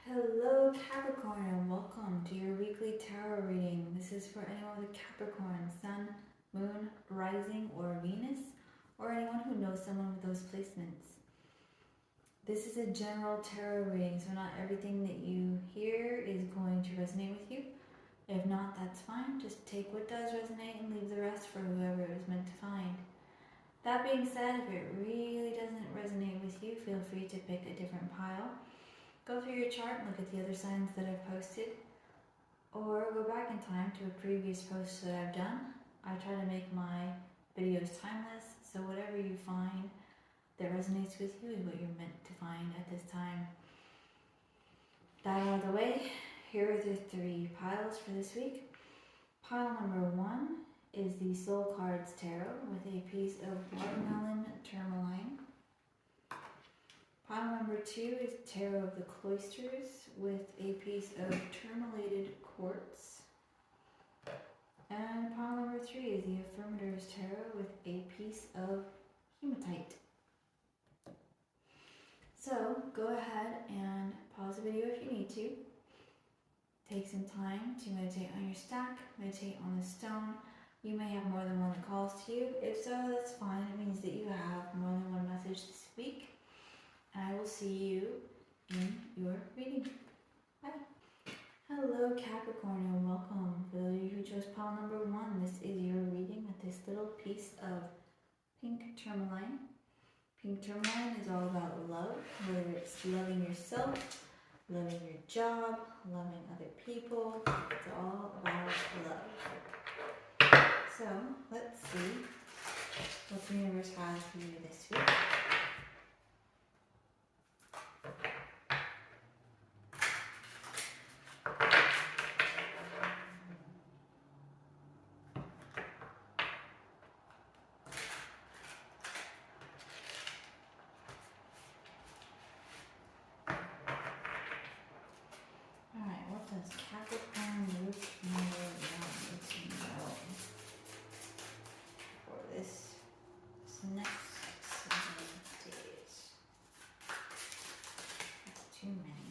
Hello Capricorn and welcome to your weekly tarot reading. This is for anyone with a Capricorn Sun, Moon, Rising, or Venus, or anyone who knows someone with those placements. This is a general tarot reading, so not everything that you hear is going to resonate with you. If not, that's fine. Just take what does resonate and leave the rest for whoever it was meant to find. That being said, if it really doesn't resonate with you, feel free to pick a different pile. Go through your chart and look at the other signs that I've posted, or go back in time to a previous post that I've done. I try to make my videos timeless, so whatever you find that resonates with you is what you're meant to find at this time. That out of the way, here are the three piles for this week. Pile number 1 is the Soul Cards Tarot with a piece of watermelon tourmaline. Pile number 2 is Tarot of the Cloisters with a piece of Tourmalated Quartz. And pile number 3 is the Affirmators Tarot with a piece of Hematite. So go ahead and pause the video if you need to. Take some time to meditate on your stack, meditate on the stone. You may have more than one that calls to you. If so, that's fine. It means that you have more than one message this week. I will see you in your reading. Bye. Hello Capricorn and welcome. For those of you who chose pile number 1, this is your reading with this little piece of pink tourmaline. Pink tourmaline is all about love, whether it's loving yourself, loving your job, loving other people. It's all about love. So let's see what the universe has for you this week. Does Capricorn Root number 1 to know for this next 7 days? That's too many.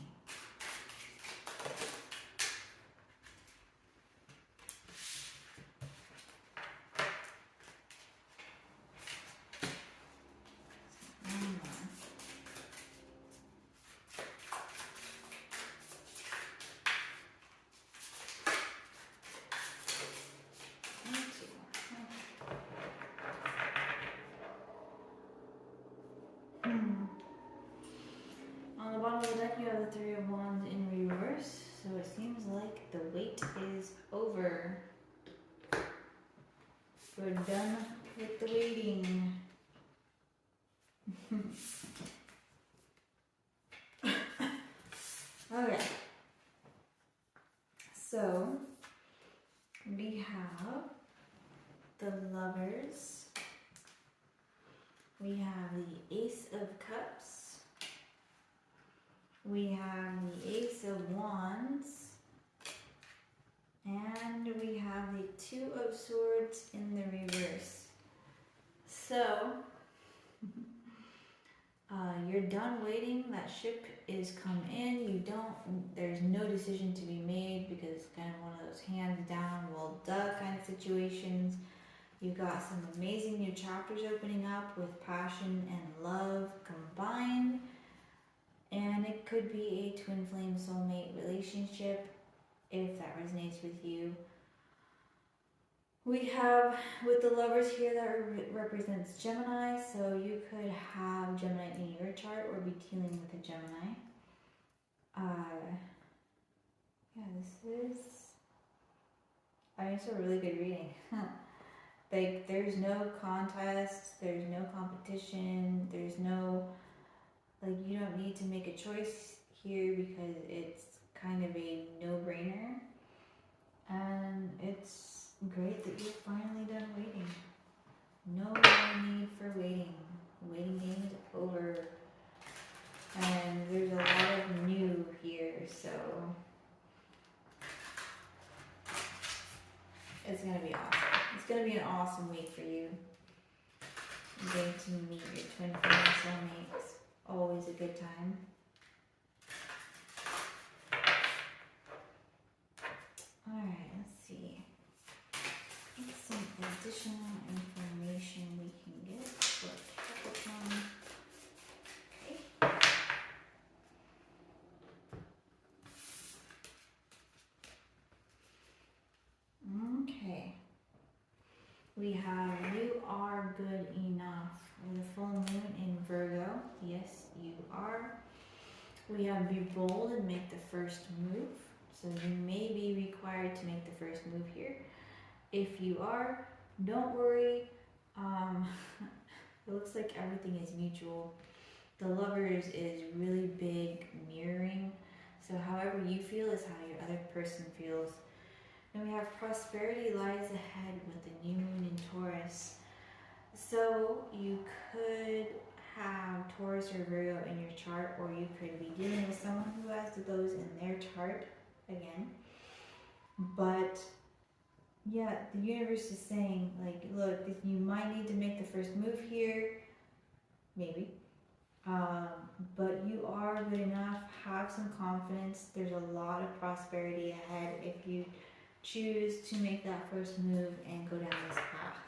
On the bottom of the deck you have the Three of Wands in reverse, so it seems like the wait is over. We're done with the waiting. Okay, so we have the Lovers, we have the Ace of Cups, we have the Ace of Wands, and we have the Two of Swords in the reverse. So, you're done waiting. That ship is come in. There's no decision to be made because it's kind of one of those hands down, well duh kind of situations. You've got some amazing new chapters opening up with passion and love combined. And it could be a twin flame soulmate relationship if that resonates with you. We have, with the Lovers here, that represents Gemini, so you could have Gemini in your chart or be dealing with a Gemini. It's a really good reading. Like, there's no contest, there's no competition, there's no, like, you don't need to make a choice here because it's kind of a no-brainer. And it's great that you're finally done waiting. No more need for waiting. The waiting game is over. And there's a lot of new here, so it's going to be awesome. It's going to be an awesome week for you. You're going to meet your twin flame soulmates. Always a good time. additional information we can get for Capricorn. Okay. We have you are good enough with a full moon in Virgo. Yes, you are. We have be bold and make the first move. So you may be required to make the first move here. If you are, don't worry. It looks like everything is mutual. The Lovers is really big mirroring. So however you feel is how your other person feels. And we have prosperity lies ahead with the new moon in Taurus. So you could have Taurus or Virgo in your chart, or you could be dealing with someone who has those in their chart again. But yeah, the universe is saying, like, look, you might need to make the first move here, maybe. But you are good enough. Have some confidence. There's a lot of prosperity ahead if you choose to make that first move and go down this path.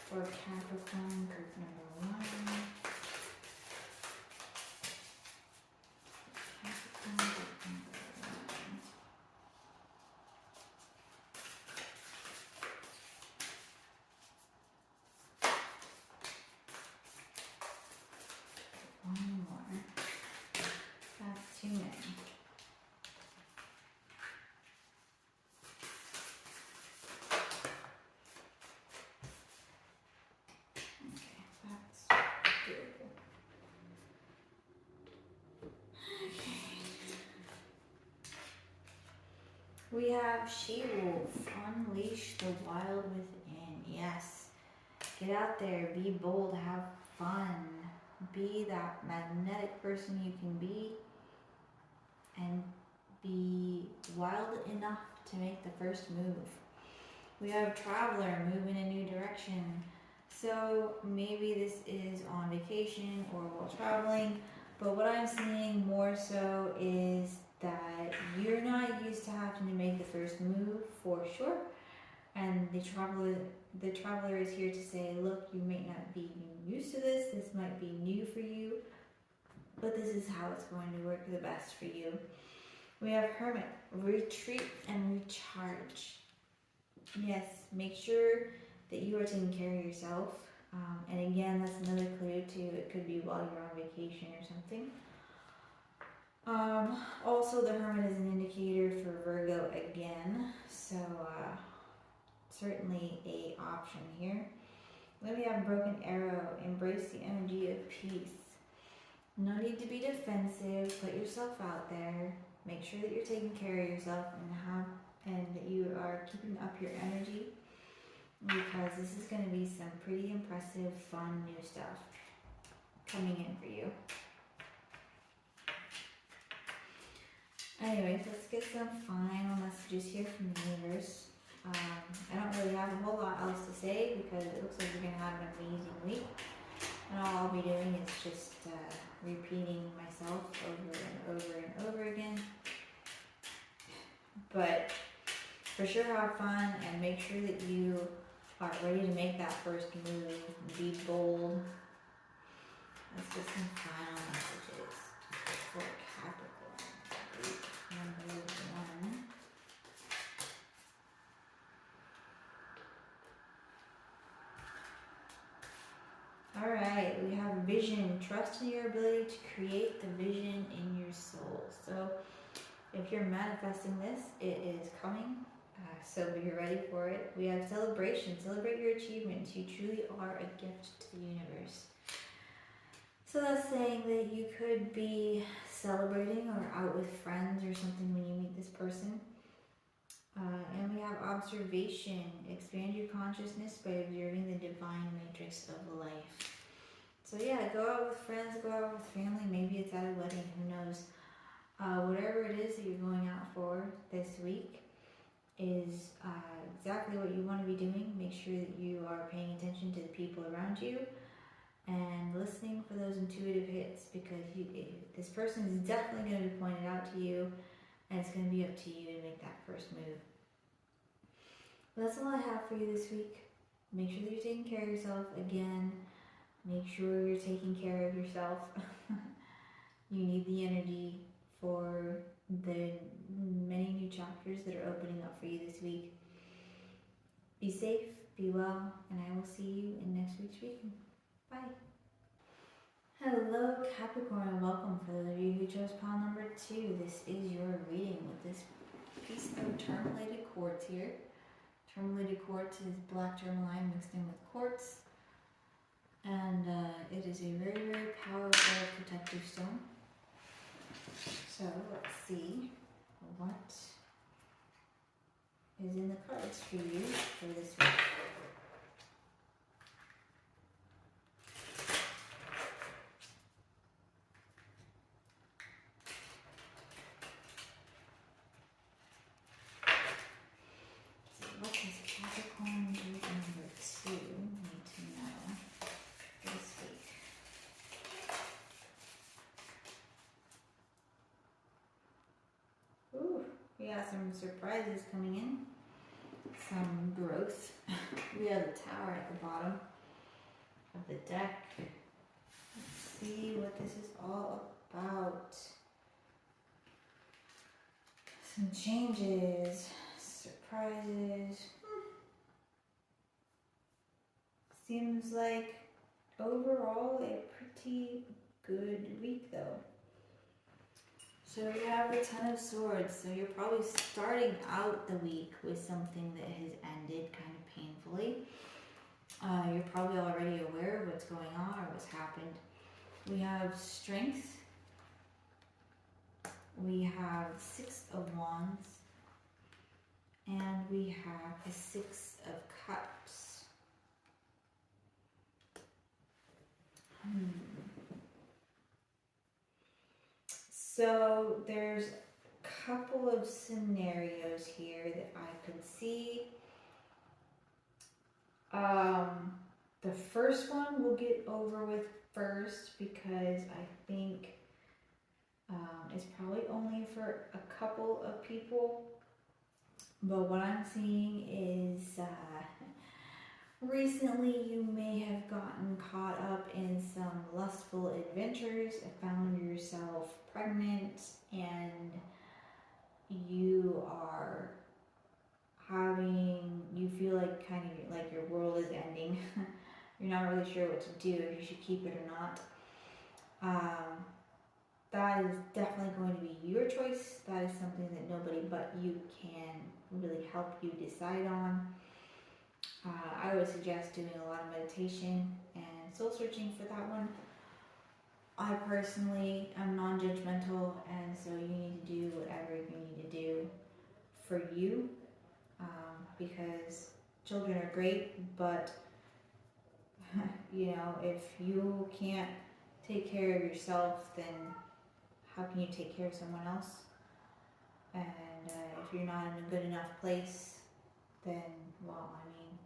For Capricorn, group number 1. Capricorn, group number 1. One more. That's too many. We have She-Wolf, unleash the wild within. Yes, get out there, be bold, have fun, be that magnetic person you can be, and be wild enough to make the first move. We have Traveler, move in a new direction. So maybe this is on vacation or while traveling, but what I'm seeing more so is that you're not used to having to make the first move for sure, and the traveler is here to say, look, you may not be used to this might be new for you, but this is how it's going to work the best for you. We have Hermit, retreat and recharge. Yes, make sure that you are taking care of yourself, and again, that's another clue too. It could be while you're on vacation or something. Also, the Hermit is an indicator for Virgo again, so certainly a option here. Then we have Broken Arrow, embrace the energy of peace. No need to be defensive, put yourself out there, make sure that you're taking care of yourself and that you are keeping up your energy, because this is going to be some pretty impressive, fun, new stuff coming in for you. Anyways, let's get some final messages here from the universe. I don't really have a whole lot else to say because it looks like we're going to have an amazing week. And all I'll be doing is just repeating myself over and over and over again. But for sure have fun and make sure that you are ready to make that first move. Be bold. Let's get some final messages for Capricorn. Group number 1. Alright, we have vision. Trust in your ability to create the vision in your soul. So if you're manifesting this, it is coming. So be ready for it. We have celebration. Celebrate your achievements. You truly are a gift to the universe. So that's saying that you could be celebrating or out with friends or something when you meet this person. And we have observation. Expand your consciousness by observing the divine matrix of life. So yeah, go out with friends, go out with family. Maybe it's at a wedding, who knows. Whatever it is that you're going out for this week is exactly what you want to be doing. Make sure that you are paying attention to the people around you and listening for those intuitive hits, because this person is definitely going to be pointed out to you, and it's going to be up to you to make that first move. But that's all I have for you this week. Make sure that you're taking care of yourself. Again, make sure you're taking care of yourself. You need the energy for the many new chapters that are opening up for you this week. Be safe, be well, and I will see you in next week's reading. Bye. Hello Capricorn, and welcome. For those of you who chose pile number 2, this is your reading with this piece of Tourmalated quartz here. Tourmalated quartz is black tourmaline mixed in with quartz, and it is a very, very powerful protective stone. So let's see what is in the cards for you for this week. So what does Capricorn group number 2 need to know this week? Ooh, we got some surprises coming in. Some growth. We have the Tower at the bottom of the deck. Let's see what this is all about. Some changes, surprises. Seems like overall a pretty good week though. So we have the Ten of Swords, so you're probably starting out the week with something that has ended kind of painfully. You're probably already aware of what's going on or what's happened. We have Strength. We have 6 of Wands. And we have the 6 of Cups. So there's a couple of scenarios here that I could see. The first one we'll get over with first, because I think it's probably only for a couple of people. But what I'm seeing is recently you may have gotten caught up in some lustful adventures and found yourself pregnant, and you are you feel like kind of like your world is ending. You're not really sure what to do, if you should keep it or not. That is definitely going to be your choice. That is something that nobody but you can really help you decide on. I would suggest doing a lot of meditation and soul searching for that one. I personally am non-judgmental, and so you need to do whatever you need to do for you, because children are great, but you know, if you can't take care of yourself, then how can you take care of someone else? And if you're not in a good enough place, then, well, I mean,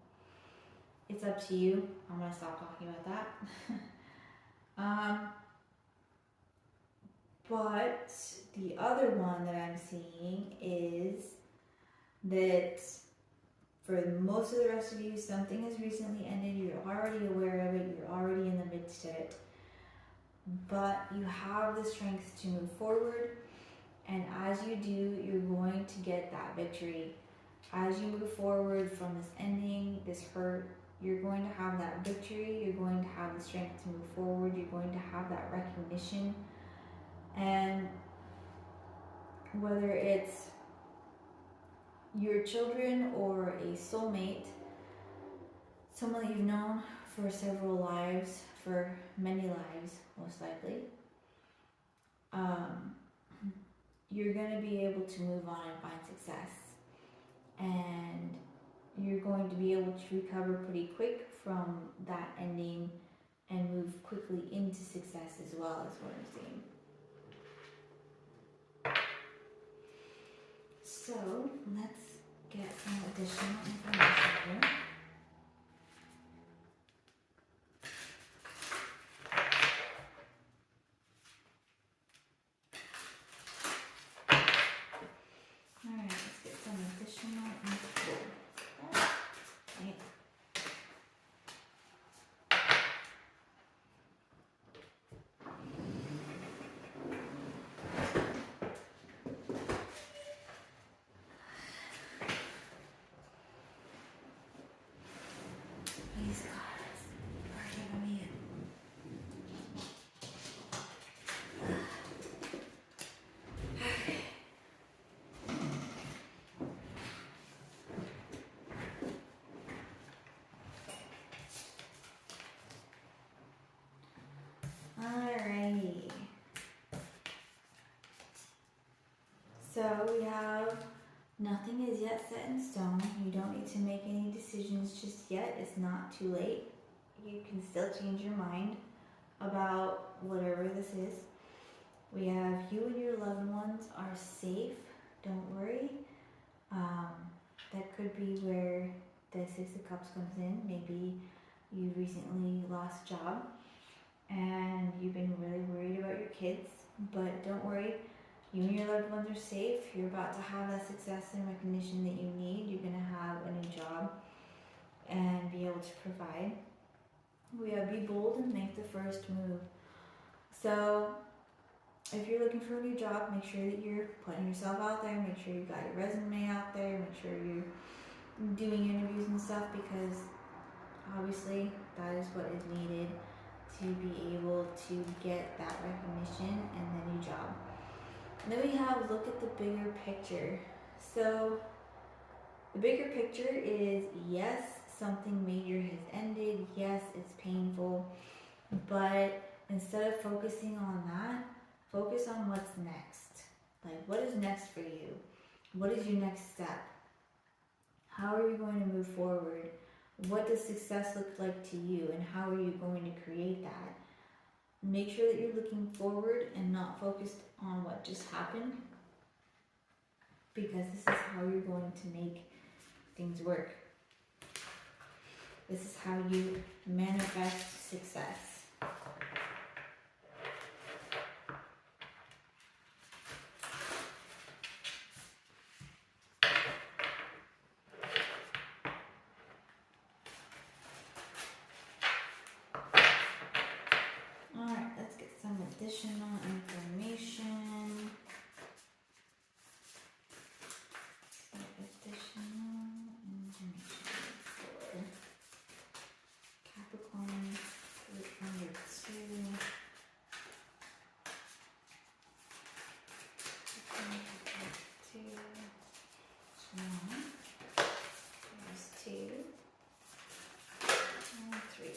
it's up to you. I'm going to stop talking about that. But the other one that I'm seeing is that for most of the rest of you, something has recently ended. You're already aware of it. You're already in the midst of it. But you have the strength to move forward. And as you do, you're going to get that victory. As you move forward from this ending, this hurt, you're going to have that victory. You're going to have the strength to move forward. You're going to have that recognition. And whether it's your children or a soulmate, someone that you've known for several lives, for many lives, most likely, you're going to be able to move on and find success. And you're going to be able to recover pretty quick from that ending and move quickly into success as well, is what I'm seeing. So let's get some additional information here. Alright, let's get some additional info. Okay. These cards are giving me Alrighty. So we have nothing is yet set in stone. You don't need to make any decisions just yet. It's not too late. You can still change your mind about whatever this is. We have you and your loved ones are safe. Don't worry. That could be where the Six of Cups comes in. Maybe you recently lost a job and you've been really worried about your kids, but don't worry. You and your loved ones are safe. You're about to have that success and recognition that you need. You're going to have a new job and be able to provide. We have be bold and make the first move. So if you're looking for a new job, make sure that you're putting yourself out there. Make sure you got your resume out there. Make sure you're doing interviews and stuff, because obviously that is what is needed to be able to get that recognition and the new job. And then we have look at the bigger picture. So the bigger picture is, yes, something major has ended. Yes, it's painful. But instead of focusing on that, focus on what's next. Like, what is next for you? What is your next step? How are you going to move forward? What does success look like to you, and how are you going to create that? Make sure that you're looking forward and not focused on what just happened, because this is how you're going to make things work. This is how you manifest success. Alright, let's get some additional information. Capricorn, number 2. There's 2. And 3.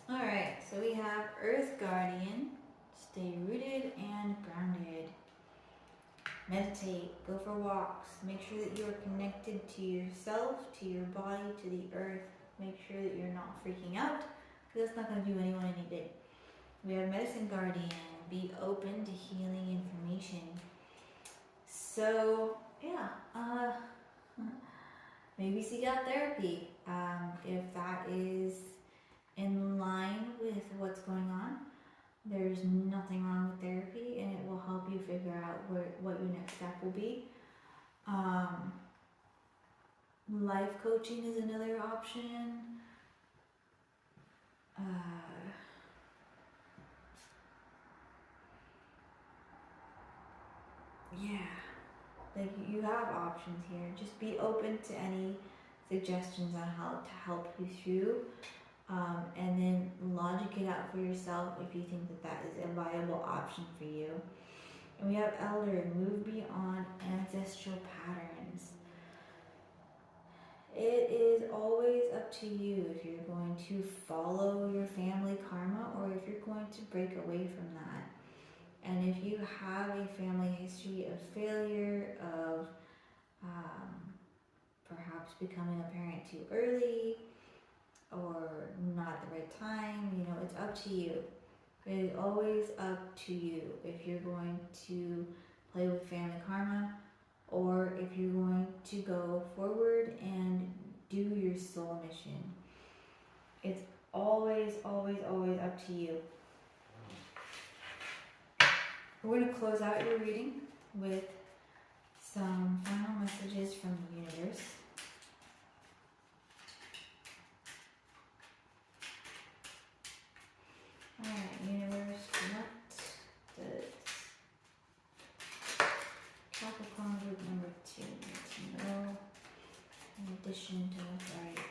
Alright, so we have Earth Guardian, stay rooted and grounded. Meditate, go for walks, make sure that you are connected to yourself, to your body, to the earth. Make sure that you're not freaking out, because that's not going to do anyone any good. We have Medicine Guardian, be open to healing information. So, yeah, maybe seek out therapy if that is in line with what's going on. There's nothing wrong with therapy, and it will help you figure out what your next step will be. Life coaching is another option. Yeah, like you have options here. Just be open to any suggestions on how to help you through. And then logic it out for yourself if you think that that is a viable option for you. And we have Elder, move beyond ancestral patterns. It is always up to you if you're going to follow your family karma or if you're going to break away from that. And if you have a family history of failure, of perhaps becoming a parent too early or not at the right time, you know, it's up to you. It is always up to you if you're going to play with family karma or if you're going to go forward and do your soul mission. It's always, always, always up to you. We're going to close out your reading with some final messages from the universe. Alright, universe, what does Capricorn group number 2 need to know in addition to what's already there?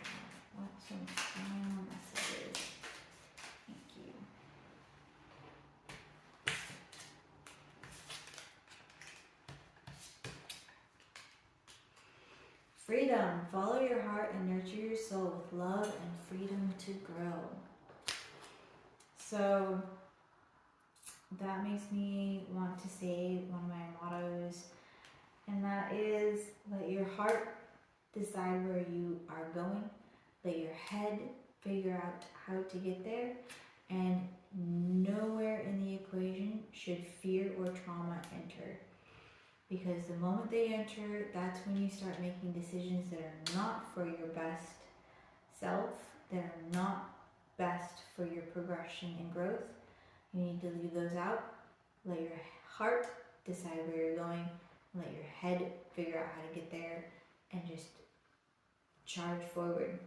What's some final messages? Thank you. Freedom. Follow your heart and nurture your soul with love and freedom to grow. So that makes me want to say one of my mottos, and that is, let your heart decide where you are going. Let your head figure out how to get there, and nowhere in the equation should fear or trauma enter. Because the moment they enter, that's when you start making decisions that are not for your best self, that are not best for your progression and growth. You need to leave those out. Let your heart decide where you're going, and let your head figure out how to get there, and just charge forward.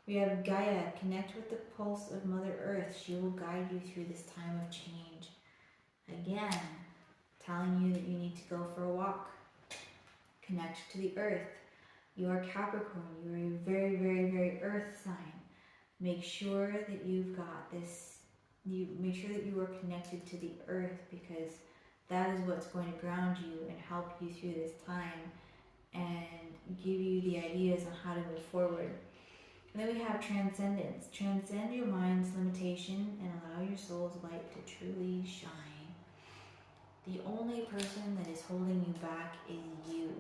We have Gaia. Connect with the pulse of Mother Earth. She will guide you through this time of change. Again, telling you that you need to go for a walk. Connect to the earth. You are Capricorn. You are a very, very, very earth sign. Make sure that you've got this, make sure that you are connected to the earth, because that is what's going to ground you and help you through this time and give you the ideas on how to move forward. And then we have transcendence. Transcend your mind's limitation and allow your soul's light to truly shine. The only person that is holding you back is you.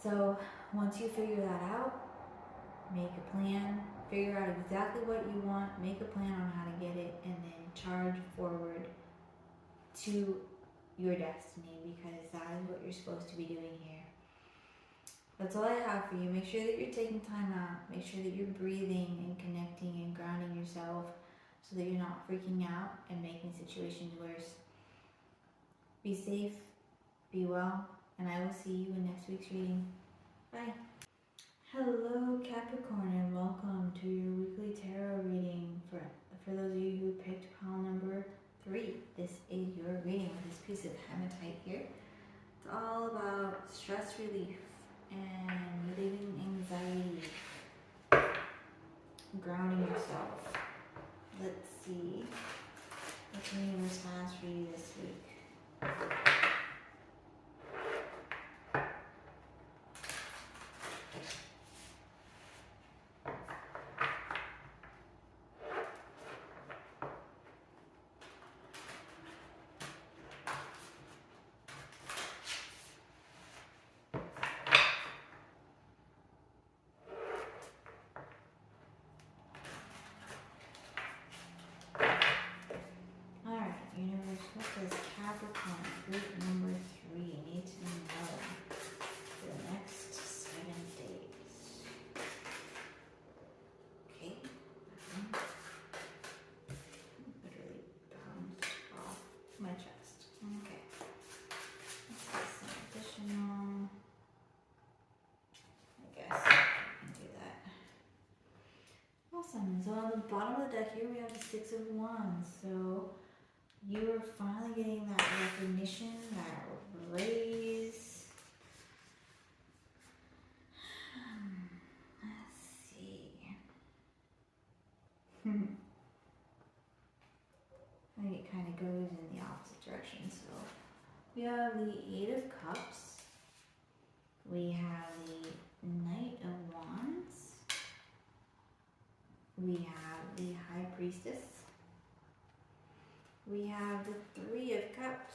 So once you figure that out, make a plan, figure out exactly what you want, make a plan on how to get it, and then charge forward to your destiny, because that is what you're supposed to be doing here. That's all I have for you. Make sure that you're taking time out. Make sure that you're breathing and connecting and grounding yourself so that you're not freaking out and making situations worse. Be safe, be well, and I will see you in next week's reading. Bye. Hello Capricorn, and welcome to your weekly tarot reading. For those of you who picked pile number 3, this is your reading with this piece of hematite here. It's all about stress relief and relieving anxiety, grounding yourself. Let's see what the universe has for you this week. Universe, what does Capricorn group number 3 need to know for the next 7 days? Okay. Literally bounced off my chest. Okay. Let's get some additional. I guess I can do that. Awesome. So on the bottom of the deck here we have the 6 of Wands. So you are finally getting that recognition, that raise. Let's see. I think it kind of goes in the opposite direction. So we have the 8 of Cups. We have the Knight of Wands. we have the High Priestess. We have the Three of Cups.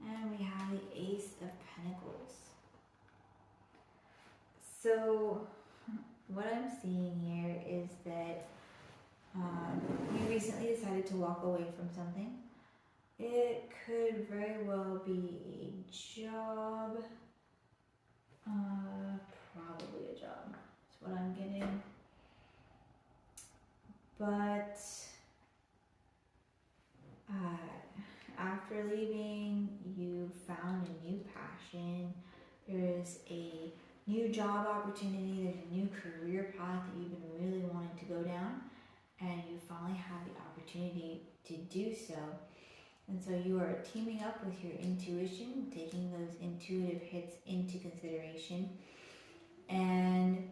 And we have the Ace of Pentacles. So what I'm seeing here is that you recently decided to walk away from something. It could very well be a job. Probably a job. That's what I'm getting. But after leaving, you found a new passion. There's a new job opportunity. There's a new career path that you've been really wanting to go down. And you finally have the opportunity to do so. And so you are teaming up with your intuition, taking those intuitive hits into consideration. And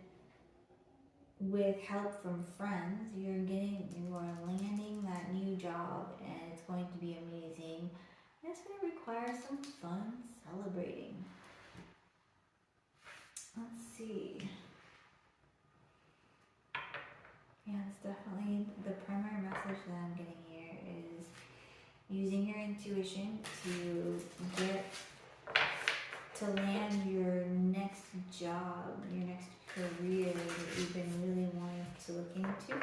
with help from friends, you are landing that new job, and it's going to be amazing. And it's going to require some fun celebrating. Let's see. Yeah, it's definitely the primary message that I'm getting here is using your intuition to land your next job, your next career that you've been really wanting to look into.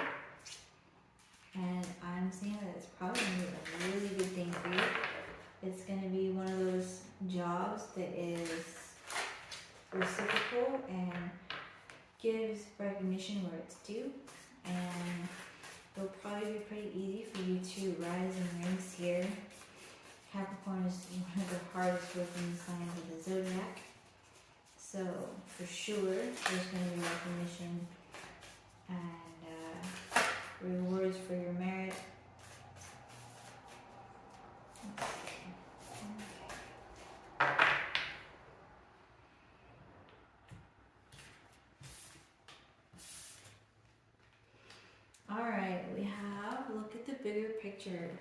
And I'm seeing that it's probably going to be a really good thing for you. It's going to be one of those jobs that is reciprocal and gives recognition where it's due. And it'll probably be pretty easy for you to rise in ranks here. Capricorn is one of the hardest working signs of the zodiac. So for sure, there's going to be recognition and rewards for your merit. Alright, we have, look at the bigger picture.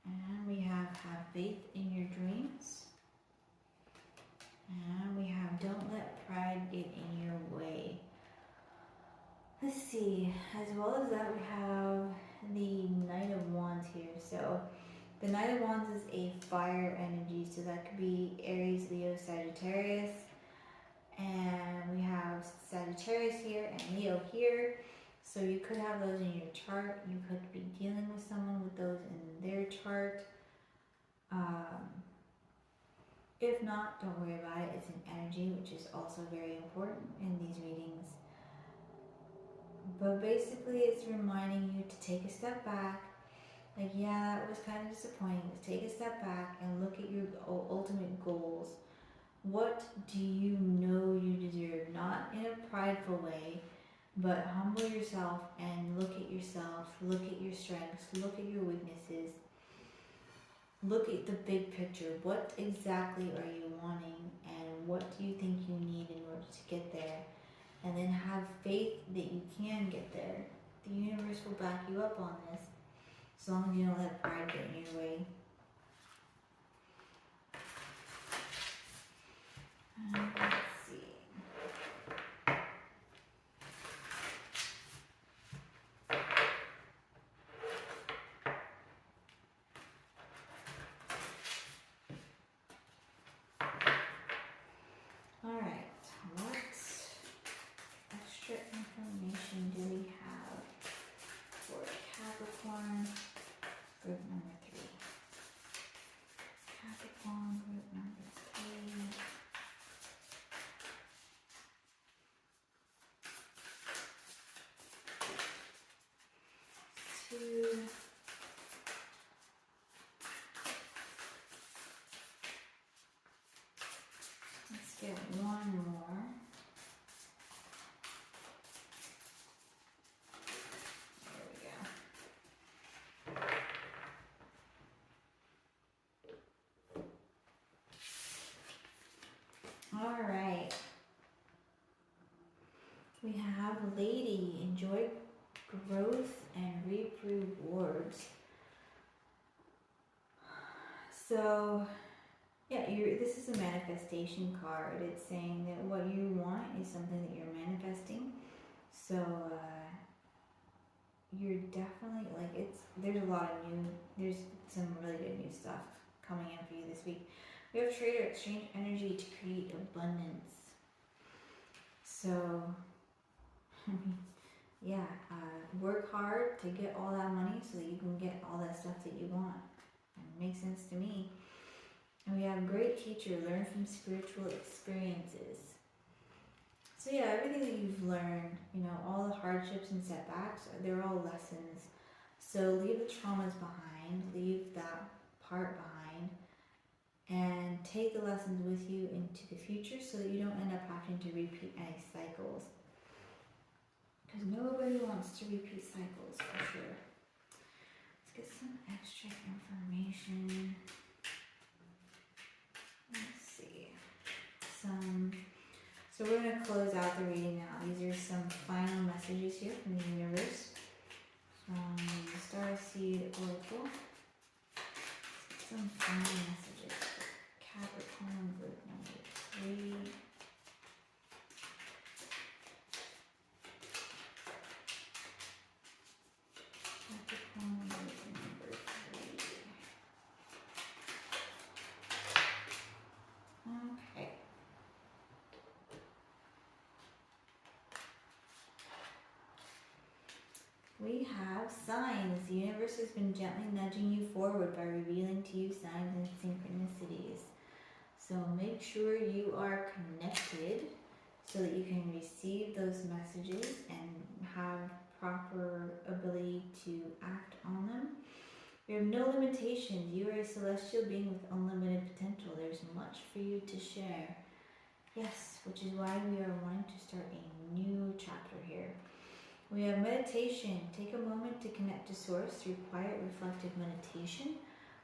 And we have faith in your dreams. And we have don't let pride get in your way. Let's see, as well as that we have the Knight of Wands here. So the Knight of Wands is a fire energy, so that could be Aries, Leo, Sagittarius. And we have Sagittarius here and Leo here. So you could have those in your chart. You could be dealing with someone with those in their chart. If not, don't worry about it. It's an energy, which is also very important in these readings. But basically, it's reminding you to take a step back. Like, yeah, that was kind of disappointing. But take a step back and look at your ultimate goals. What do you know you deserve? Not in a prideful way, but humble yourself and look at yourself, look at your strengths, look at your weaknesses, look at the big picture. What exactly are you wanting and what do you think you need in order to get there? And then have faith that you can get there. The universe will back you up on this, as long as you don't let pride get in your way. Let's see. Alright, what extra information do we have for Capricorn group number 3? Capricorn group number 3. Let's get one more. There we go. All right. We have Lady, enjoy growth and reap rewards. So, yeah, this is a manifestation card. It's saying that what you want is something that you're manifesting. there's some really good new stuff coming in for you this week. We have trade or exchange energy to create abundance. So, yeah, work hard to get all that money so that you can get all that stuff that you want. It makes sense to me. And we have great teacher, learn from spiritual experiences. So yeah, everything that you've learned, you know, all the hardships and setbacks, they're all lessons. So leave the traumas behind, leave that part behind, and take the lessons with you into the future so that you don't end up having to repeat any cycles. Because nobody wants to repeat cycles, for sure. Let's get some extra information. Let's see. So we're going to close out the reading now. These are some final messages here from the universe. From the Starseed Oracle. Some final messages for Capricorn group number 3. Capricorn group number 3. Okay. We have signs. The universe has been gently nudging you forward by revealing to you signs and synchronicities. So make sure you are connected so that you can receive those messages and have proper ability to act on them. You have no limitations. You are a celestial being with unlimited potential. There's much for you to share. Yes, which is why we are wanting to start a new chapter here. We have meditation. Take a moment to connect to source through quiet, reflective meditation,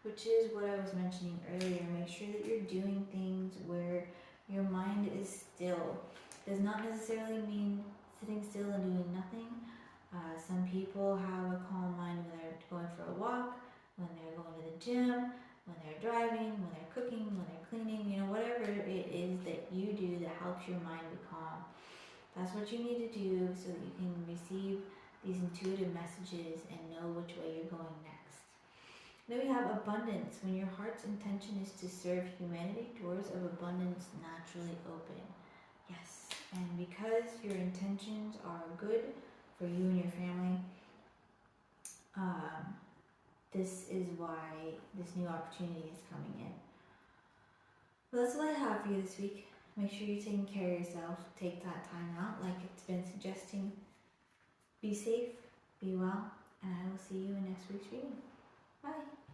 which is what I was mentioning earlier. Make sure that you're doing things where your mind is still. Does not necessarily mean sitting still and doing nothing. Some people have a calm mind when they're going for a walk, when they're going to the gym, when they're driving, when they're cooking, when they're cleaning, you know, whatever it is that you do that helps your mind be calm. That's what you need to do so that you can receive these intuitive messages and know which way you're going next. Then we have abundance. When your heart's intention is to serve humanity, doors of abundance naturally open. Yes, and because your intentions are good for you and your family, this is why this new opportunity is coming in. Well, that's all I have for you this week. Make sure you're taking care of yourself. Take that time out like it's been suggesting. Be safe, be well, and I will see you in next week's reading. Bye.